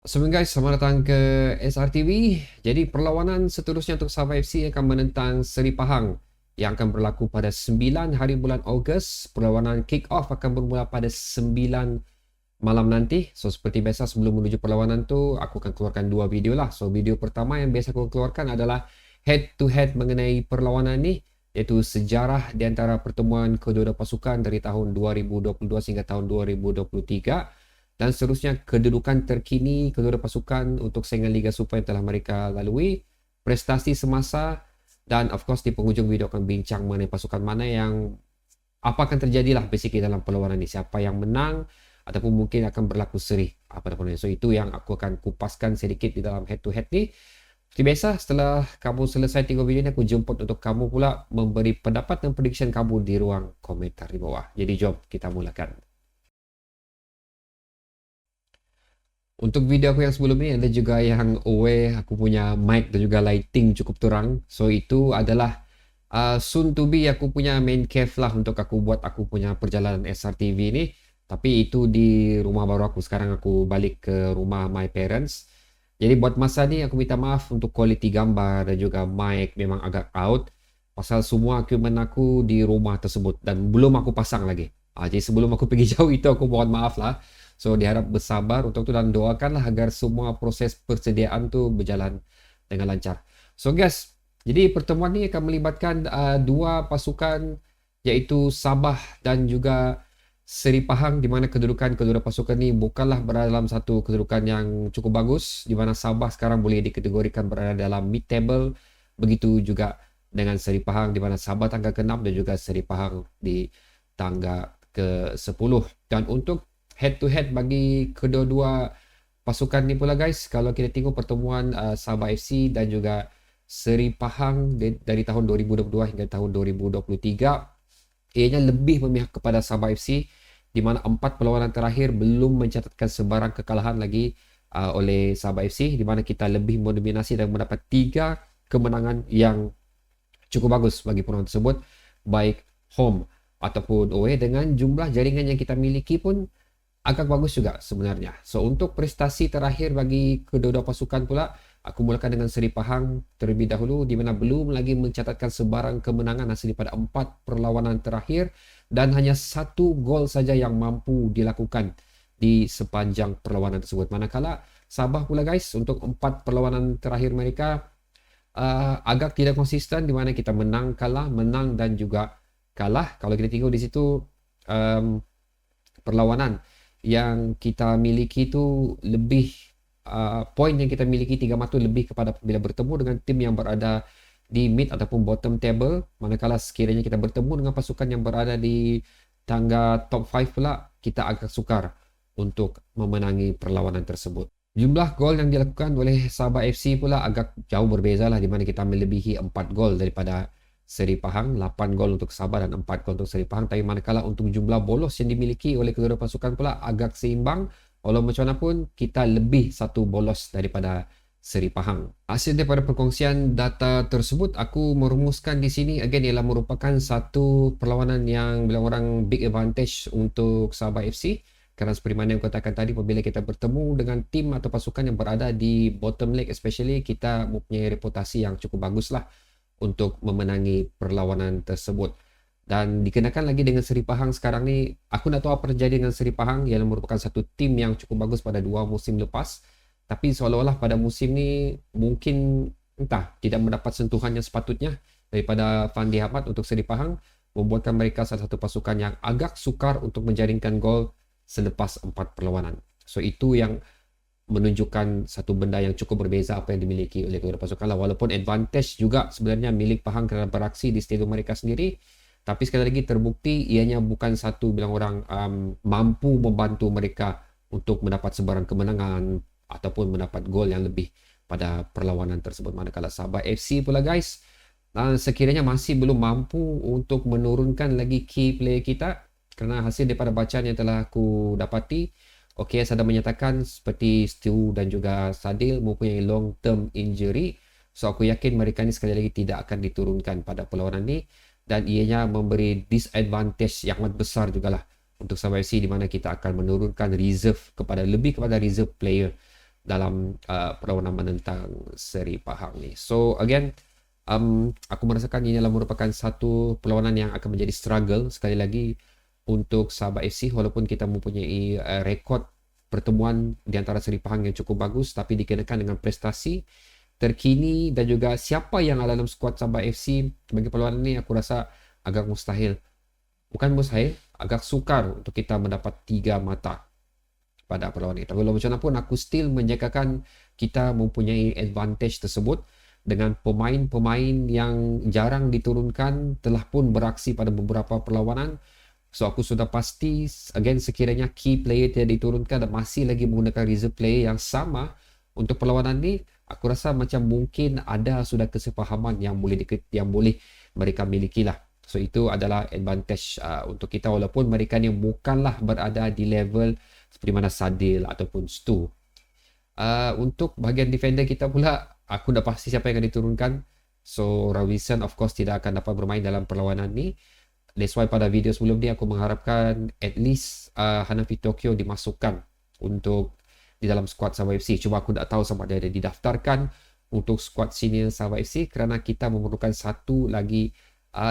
Assalamualaikum guys, selamat datang ke SRTV. Jadi perlawanan seterusnya untuk Sabah FC akan menentang Seri Pahang yang akan berlaku pada 9 hari bulan Ogos. Perlawanan kick off akan bermula pada 9 malam nanti. So seperti biasa sebelum menuju perlawanan tu, aku akan keluarkan dua video lah. So video pertama yang biasa aku keluarkan adalah head to head mengenai perlawanan ni, iaitu sejarah di antara pertemuan kedua-dua pasukan dari tahun 2022 hingga tahun 2023. Dan seterusnya kedudukan terkini kedua pasukan untuk saingan Liga Super yang telah mereka lalui, prestasi semasa, dan of course di penghujung video akan bincang mengenai pasukan mana yang apa akan terjadi lah basically dalam perlawanan ini, siapa yang menang ataupun mungkin akan berlaku seri apa pun. So itu yang aku akan kupaskan sedikit di dalam head to head ni. Seperti biasa, setelah kamu selesai tengok video ni, aku jemput untuk kamu pula memberi pendapat dan prediction kamu di ruang komentar di bawah. Jadi jom kita mulakan. Untuk video aku yang sebelum ni ada juga yang aware aku punya mic dan juga lighting cukup terang. So itu adalah soon to be aku punya main cave lah untuk aku buat aku punya perjalanan SRTV ni. Tapi itu di rumah baru aku. Sekarang aku balik ke rumah my parents. Jadi buat masa ni aku minta maaf untuk quality gambar dan juga mic memang agak out. Pasal semua equipment aku di rumah tersebut dan belum aku pasang lagi. Jadi sebelum aku pergi jauh itu aku mohon maaf lah. So diharap bersabar untuk tu dan doakanlah agar semua proses persediaan tu berjalan dengan lancar. So guys, jadi pertemuan ni akan melibatkan dua pasukan iaitu Sabah dan juga Seri Pahang, di mana kedudukan kedua pasukan ni bukanlah berada dalam satu kedudukan yang cukup bagus, di mana Sabah sekarang boleh dikategorikan berada dalam mid table, begitu juga dengan Seri Pahang di mana Sabah tangga ke-6 dan juga Seri Pahang di tangga ke-10. Dan untuk head to head bagi kedua-dua pasukan ni pula guys, kalau kita tengok pertemuan Sabah FC dan juga Seri Pahang dari tahun 2022 hingga tahun 2023, ianya lebih memihak kepada Sabah FC, di mana 4 perlawanan terakhir belum mencatatkan sebarang kekalahan lagi oleh Sabah FC, di mana kita lebih mendominasi dan mendapat 3 kemenangan yang cukup bagus bagi perlawanan tersebut, baik home ataupun away, dengan jumlah jaringan yang kita miliki pun agak bagus juga sebenarnya. So untuk prestasi terakhir bagi kedua-dua pasukan pula, aku mulakan dengan Seri Pahang terlebih dahulu, di mana belum lagi mencatatkan sebarang kemenangan hasil daripada 4 perlawanan terakhir dan hanya 1 gol saja yang mampu dilakukan di sepanjang perlawanan tersebut. Manakala Sabah pula guys, untuk 4 perlawanan terakhir mereka agak tidak konsisten, di mana kita menang kalah, menang dan juga kalah. Kalau kita tengok di situ perlawanan yang kita miliki itu lebih poin yang kita miliki 3 mata lebih kepada bila bertemu dengan tim yang berada di mid ataupun bottom table, manakala sekiranya kita bertemu dengan pasukan yang berada di tangga top 5 pula, kita agak sukar untuk memenangi perlawanan tersebut. Jumlah gol yang dilakukan oleh Sabah FC pula agak jauh berbeza lah, di mana kita melebihi 4 gol daripada Seri Pahang, 8 gol untuk Sabah dan 4 gol untuk Seri Pahang. Tapi manakala untuk jumlah bolos yang dimiliki oleh kedua pasukan pula agak seimbang. Walau macam mana pun kita lebih 1 bolos daripada Seri Pahang. Hasil daripada perkongsian data tersebut, aku merumuskan di sini again ialah merupakan satu perlawanan yang bilang orang big advantage untuk Sabah FC. Kerana seperti mana yang katakan tadi, apabila kita bertemu dengan tim atau pasukan yang berada di bottom league especially, kita mempunyai reputasi yang cukup bagus lah untuk memenangi perlawanan tersebut. Dan dikenakan lagi dengan Seri Pahang sekarang ni, aku nak tahu apa terjadi dengan Seri Pahang, yang merupakan satu tim yang cukup bagus pada 2 musim lepas, tapi seolah-olah pada musim ni mungkin entah tidak mendapat sentuhan yang sepatutnya daripada Fandi Ahmad untuk Seri Pahang, membuatkan mereka salah satu pasukan yang agak sukar untuk menjaringkan gol selepas 4 perlawanan. So itu yang menunjukkan satu benda yang cukup berbeza apa yang dimiliki oleh kedua pasukan lah. Walaupun advantage juga sebenarnya milik Pahang kerana beraksi di stadium mereka sendiri, tapi sekali lagi terbukti ianya bukan satu bilang orang mampu membantu mereka untuk mendapat sebarang kemenangan ataupun mendapat gol yang lebih pada perlawanan tersebut. Manakala Sabah FC pula guys, sekiranya masih belum mampu untuk menurunkan lagi key player kita, kerana hasil daripada bacaan yang telah aku dapati, OKS ada menyatakan seperti Stu dan juga Sadil mempunyai long term injury. So aku yakin mereka ni sekali lagi tidak akan diturunkan pada perlawanan ni, dan ianya memberi disadvantage yang amat besar jugalah untuk Sabah FC, di mana kita akan menurunkan reserve lebih kepada reserve player dalam perlawanan menentang Seri Pahang ni. So again, aku merasakan ini adalah merupakan satu perlawanan yang akan menjadi struggle sekali lagi untuk Sabah FC, walaupun kita mempunyai rekod pertemuan di antara Seri Pahang yang cukup bagus, tapi dikenakan dengan prestasi terkini dan juga siapa yang ada dalam skuad Sabah FC bagi perlawanan ini, aku rasa agak mustahil. Bukan mustahil, agak sukar untuk kita mendapat 3 mata pada perlawanan ini. Tapi walau macam mana pun, aku still menjagakan kita mempunyai advantage tersebut dengan pemain-pemain yang jarang diturunkan telah pun beraksi pada beberapa perlawanan. So aku sudah pasti, again, sekiranya key player tidak diturunkan dan masih lagi menggunakan reserve player yang sama untuk perlawanan ni, aku rasa macam mungkin ada sudah kesepahaman yang boleh mereka miliki lah. So itu adalah advantage untuk kita, walaupun mereka ni bukanlah berada di level seperti mana Sadil ataupun Stu. Untuk bahagian defender kita pula, aku dah pasti siapa yang akan diturunkan. So Rawison of course tidak akan dapat bermain dalam perlawanan ni. That's why pada video sebelum ni aku mengharapkan at least Hanafi Tokyo dimasukkan untuk di dalam skuad Sabah FC. Cuma aku tak tahu sama ada didaftarkan untuk skuad senior Sabah FC kerana kita memerlukan satu lagi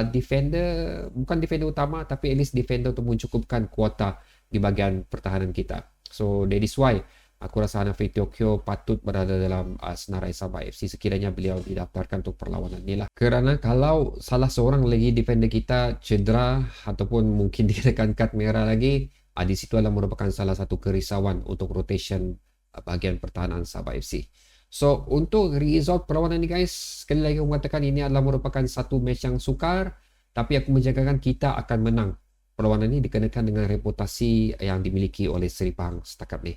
defender, bukan defender utama tapi at least defender untuk mencukupkan kuota di bahagian pertahanan kita. So that is why aku rasa Hanafi Tokyo patut berada dalam senarai Sabah FC sekiranya beliau didaftarkan untuk perlawanan ni lah. Kerana kalau salah seorang lagi defender kita cedera ataupun mungkin dikenakan kad merah lagi, di situ adalah merupakan salah satu kerisauan untuk rotation bahagian pertahanan Sabah FC. So untuk result perlawanan ni guys, sekali lagi aku mengatakan ini adalah merupakan satu match yang sukar, tapi aku menjagakan kita akan menang perlawanan ini dikenakan dengan reputasi yang dimiliki oleh Seri Pahang setakat ni.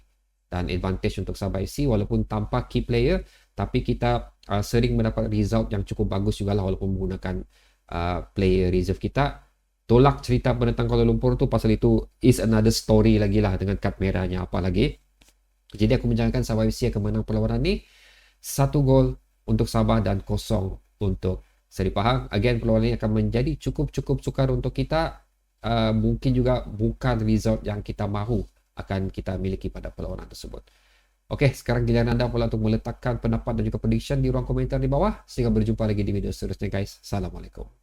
Dan advantage untuk Sabah FC walaupun tanpa key player, tapi kita sering mendapat result yang cukup bagus juga lah walaupun menggunakan player reserve kita. Tolak cerita penentang Kuala Lumpur tu, pasal itu is another story lagi lah dengan kad merahnya apa lagi. Jadi aku menjangkakan Sabah FC akan menang perlawanan ni 1 gol untuk Sabah dan 0 untuk Seri Pahang. Again, perlawanan ini akan menjadi cukup sukar untuk kita. Mungkin juga bukan result yang kita mahu akan kita miliki pada perlawanan tersebut. Okey, sekarang giliran anda pula untuk meletakkan pendapat dan juga prediction di ruang komentar di bawah. Sehingga berjumpa lagi di video seterusnya guys. Assalamualaikum.